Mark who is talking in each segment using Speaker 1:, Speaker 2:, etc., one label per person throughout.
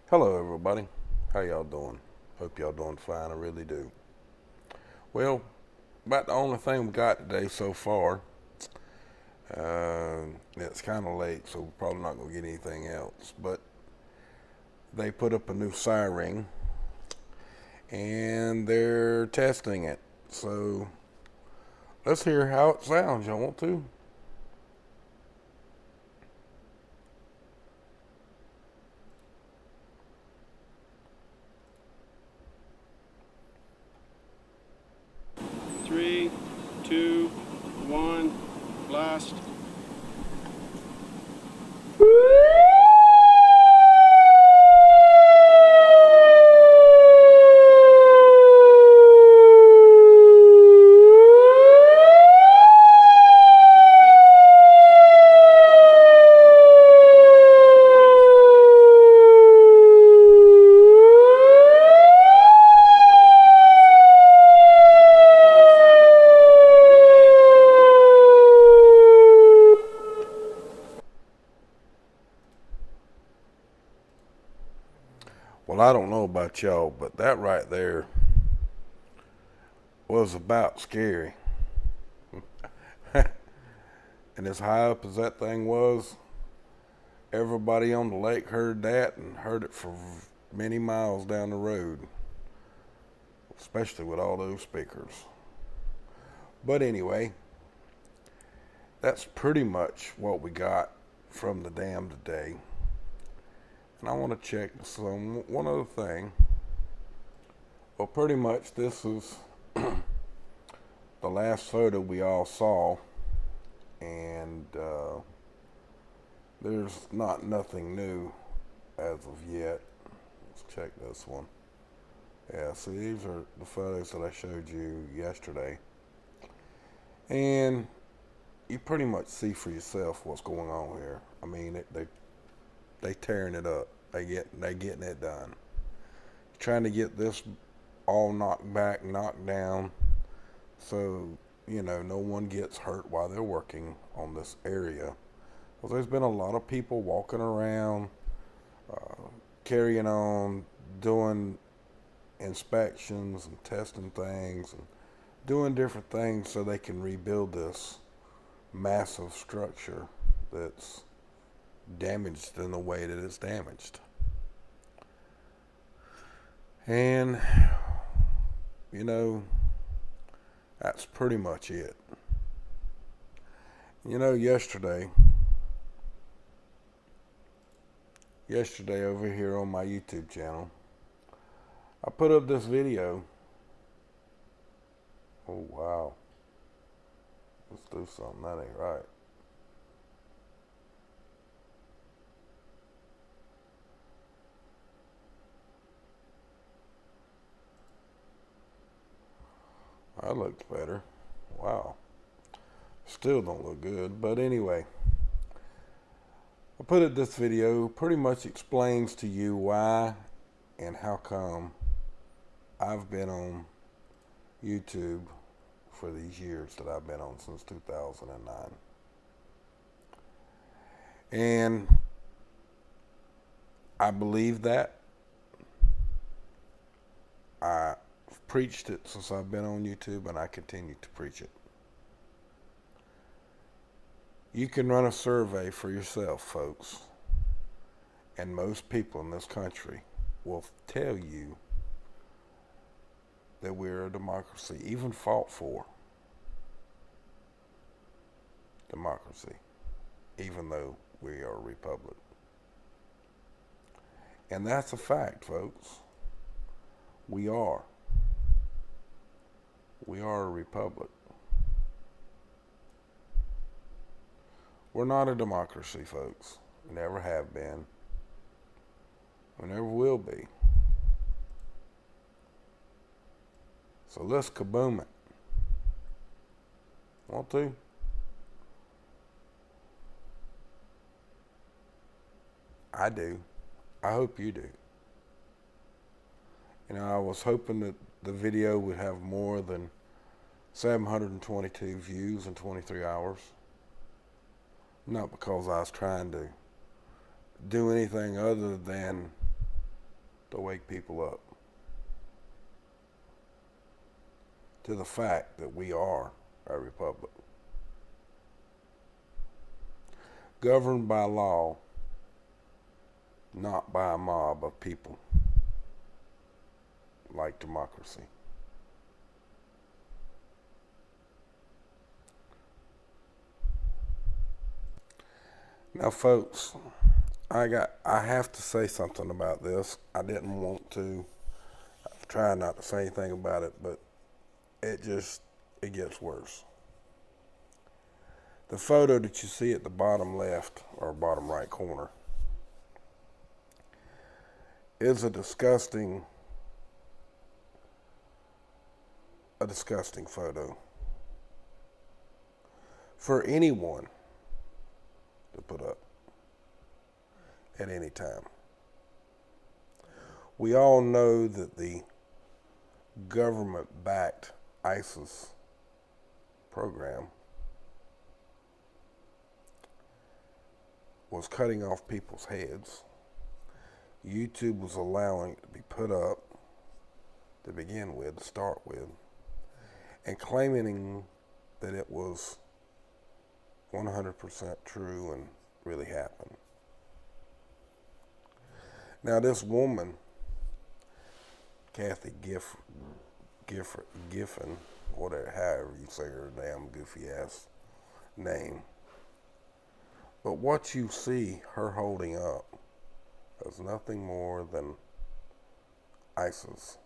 Speaker 1: Hello everybody, how y'all doing? Hope y'all doing fine, I really do. Well, about the only thing we got today so far. It's kind of late, so we're probably not going to get anything else. But they put up a new Siren, and they're testing it. So let's hear how it sounds. Y'all want to?
Speaker 2: Three, two, one, blast.
Speaker 1: Well, I don't know about y'all, but that right there was about scary. And as high up as that thing was, everybody on the lake heard that and heard it for many miles down the road, especially with all those speakers. But anyway, that's pretty much what we got from the dam today. And I want to check some one other thing. Well, pretty much this is the last photo we all saw, and there's nothing new as of yet. Let's check this one. Yeah, see, these are the photos that I showed you yesterday, and you pretty much see for yourself what's going on here. I mean, they tearing it up. They getting it done. Trying to get this all knocked back, knocked down, so no one gets hurt while they're working on this area. Well, there's been a lot of people walking around, carrying on, doing inspections and testing things and doing different things so they can rebuild this massive structure that's damaged in the way that it's damaged. And that's pretty much it. Yesterday over here on my YouTube channel, I put up this video. Oh wow, let's do something. That ain't right. That looks better. Wow. Still don't look good, but anyway. I put it this video pretty much explains to you why and how come I've been on YouTube for these years that I've been on since 2009. And I believe that. I've preached it since I've been on YouTube, and I continue to preach it. You can run a survey for yourself, folks, and most people in this country will tell you that we're a democracy, even fought for democracy, even though we are a republic. And that's a fact, folks. We are. We are a republic. We're not a democracy, folks. We never have been. We never will be. So let's kaboom it. Want to? I do. I hope you do. I was hoping that the video would have more than 722 views in 23 hours. Not because I was trying to do anything other than to wake people up to the fact that we are a republic, governed by law, not by a mob of people like democracy. Now, folks, I have to say something about this. I didn't want to. I've tried not to say anything about it, but it gets worse. The photo that you see at the bottom left or bottom right corner is a disgusting photo for anyone to put up at any time. We all know that the government-backed ISIS program was cutting off people's heads. YouTube was allowing it to be put up to begin with, to start with, and claiming that it was 100% true and really happened. Now, this woman, Kathy Giffin, whatever, however you say her damn goofy ass name, but what you see her holding up is nothing more than ISIS.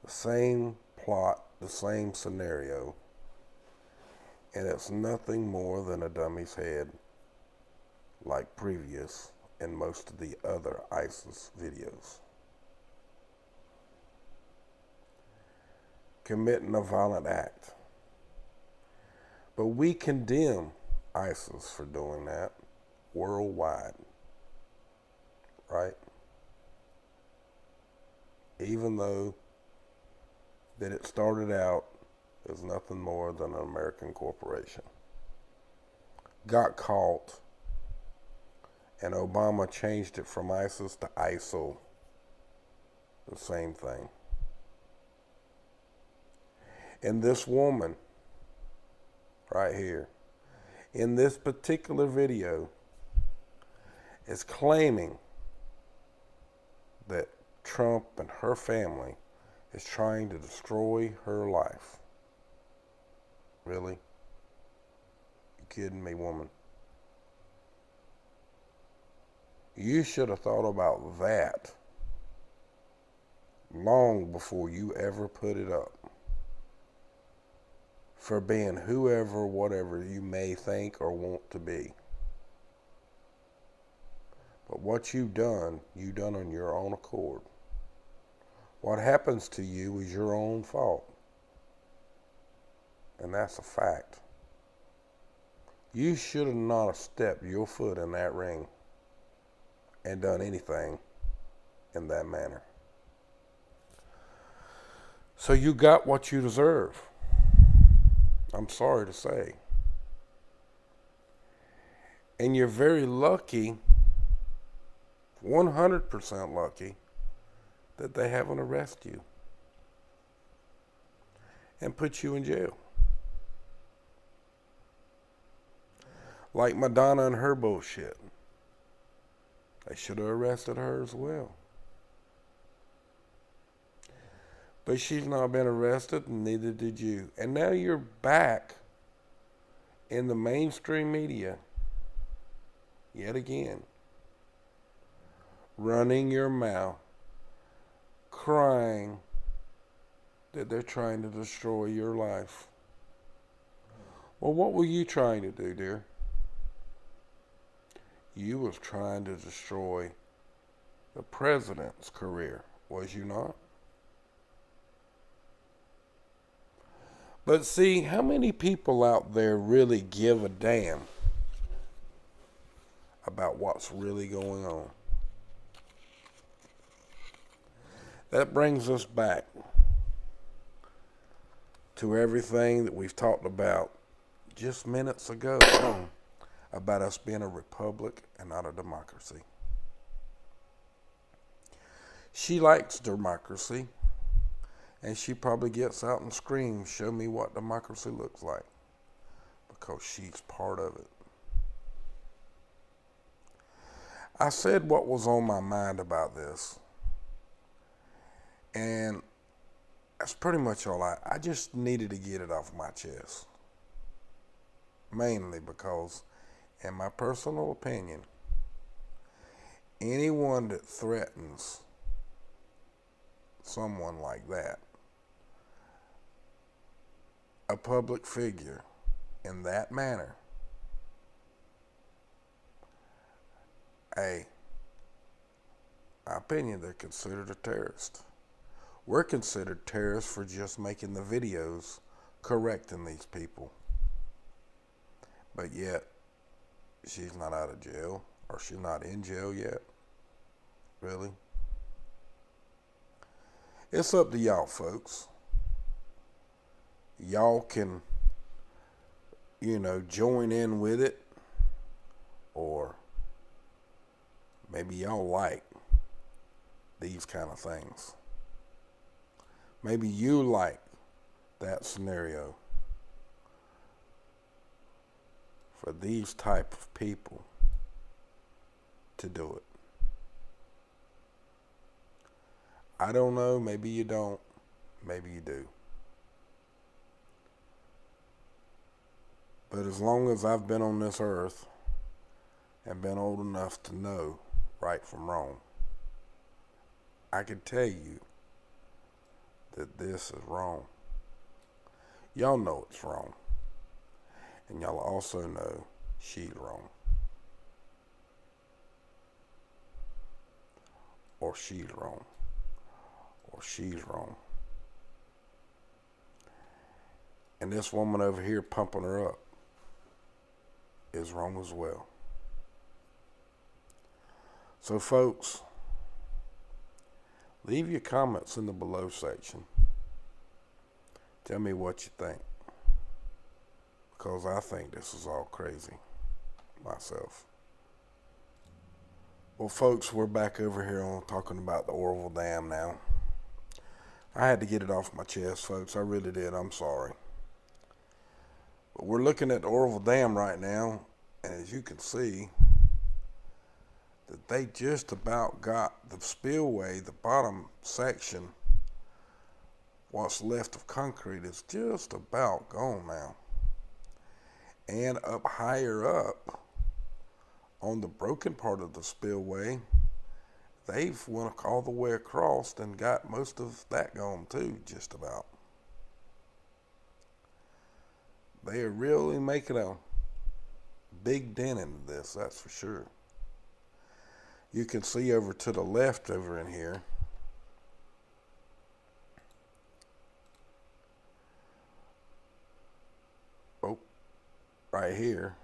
Speaker 1: The same plot, the same scenario, and it's nothing more than a dummy's head, like previous in most of the other ISIS videos. Committing a violent act. But we condemn ISIS for doing that worldwide, right? Even though that it started out as nothing more than an American corporation. Got caught, and Obama changed it from ISIS to ISIL. The same thing. And this woman, right here, in this particular video, is claiming that Trump and her family is trying to destroy her life. Really? You kidding me, woman? You should have thought about that long before you ever put it up. For being whoever, whatever you may think or want to be. But what you done on your own accord. What happens to you is your own fault. And that's a fact. You should have not stepped your foot in that ring and done anything in that manner. So you got what you deserve. I'm sorry to say. And you're very lucky, 100% lucky, that they haven't arrested you and put you in jail. Like Madonna and her bullshit. They should have arrested her as well. But she's not been arrested, and neither did you. And now you're back in the mainstream media yet again, running your mouth, crying that they're trying to destroy your life. Well, what were you trying to do, dear? You was trying to destroy the president's career, was you not? But see, how many people out there really give a damn about what's really going on? That brings us back to everything that we've talked about just minutes ago about us being a republic and not a democracy. She likes democracy, and she probably gets out and screams, "Show me what democracy looks like," because she's part of it. I said what was on my mind about this, and that's pretty much all. I just needed to get it off my chest. Mainly because, in my personal opinion, anyone that threatens someone like that, a public figure, in that manner, my opinion, they're considered a terrorist. We're considered terrorists for just making the videos correcting these people. But yet, she's not out of jail, or she's not in jail yet. Really? It's up to y'all, folks. Y'all can, join in with it, or maybe y'all like these kind of things. Maybe you like that scenario for these type of people to do it. I don't know. Maybe you don't. Maybe you do. But as long as I've been on this earth and been old enough to know right from wrong, I can tell you that this is wrong. Y'all know it's wrong. And y'all also know she's wrong. Or she's wrong. Or she's wrong. And this woman over here pumping her up is wrong as well. So folks, leave your comments in the below section. Tell me what you think. Because I think this is all crazy myself. Well, folks, we're back over here on talking about the Oroville Dam now. I had to get it off my chest, folks. I really did. I'm sorry. But we're looking at the Oroville Dam right now, and as you can see, that they just about got the spillway, the bottom section, what's left of concrete is just about gone now. And up higher up, on the broken part of the spillway, they've went all the way across and got most of that gone too, just about. They are really making a big dent into this, that's for sure. You can see over to the left over in here, right here,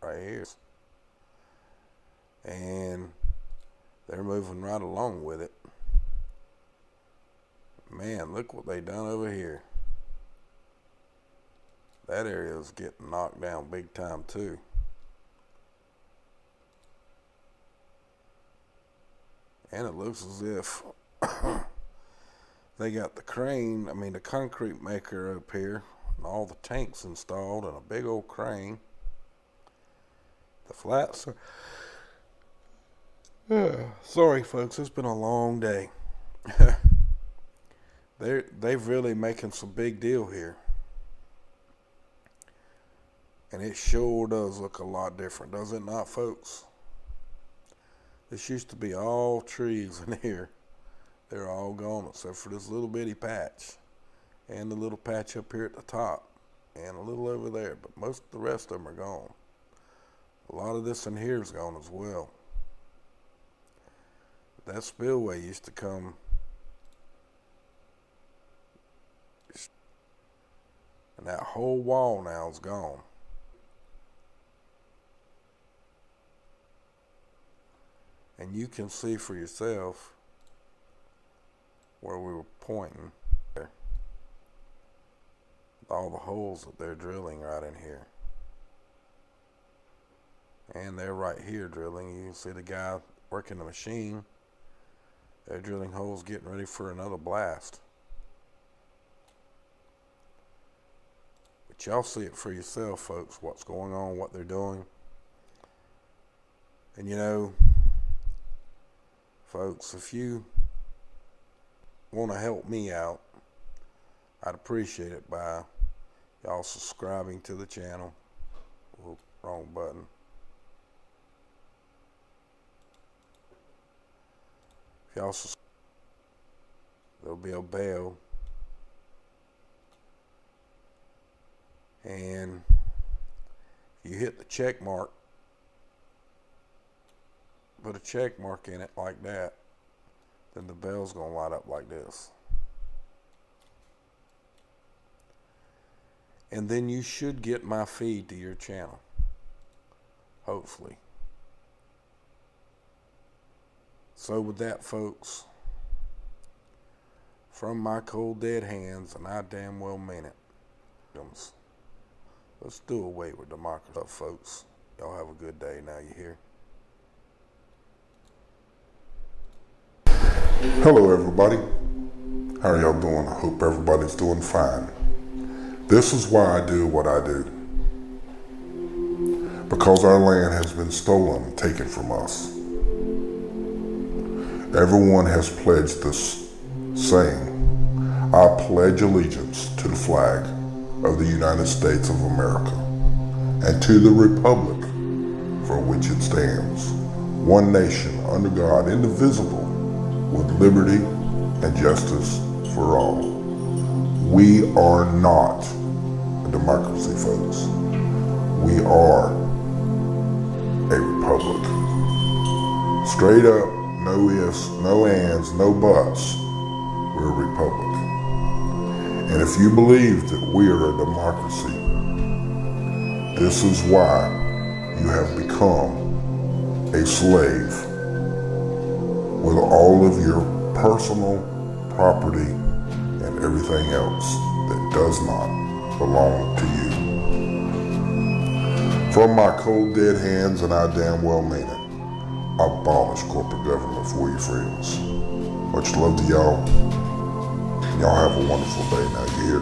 Speaker 1: right here, and they're moving right along with it. Man, look what they done over here. That area is getting knocked down big time too. And it looks as if they got the crane, the concrete maker up here, and all the tanks installed, and a big old crane. The flats are... sorry folks, it's been a long day. They've really making some big deal here. And it sure does look a lot different, does it not, folks? This used to be all trees in here. They're all gone except for this little bitty patch. And the little patch up here at the top. And a little over there. But most of the rest of them are gone. A lot of this in here is gone as well. That spillway used to come... and that whole wall now is gone. And you can see for yourself where we were pointing there. All the holes that they're drilling right in here. And they're right here drilling. You can see the guy working the machine They're drilling holes, getting ready for another blast. But y'all see it for yourself, folks, what's going on, what they're doing. And you know, folks, if you want to help me out, I'd appreciate it by y'all subscribing to the channel. Whoop, wrong button. If y'all there'll be a bell, and if you hit the check mark, put a check mark in it like that, then the bell's gonna light up like this. And then you should get my feed to your channel, hopefully. So with that, folks, from my cold dead hands, and I damn well mean it, let's do away with democracy, folks. Y'all have a good day now, you hear?
Speaker 3: Hello everybody, how are y'all doing? I hope everybody's doing fine. This is why I do what I do. Because our land has been stolen and taken from us. Everyone has pledged this saying, I pledge allegiance to the flag of the United States of America and to the republic for which it stands, one nation under God, indivisible, with liberty and justice for all. We are not a democracy, folks. We are a republic. Straight up, no ifs, no ands, no buts. We're a republic. And if you believe that we are a democracy, this is why you have become a slave with all of your personal property and everything else that does not belong to you. From my cold dead hands, and I damn well mean it, abolish corporate government for you friends. Much love to y'all. Y'all have a wonderful day now, you hear?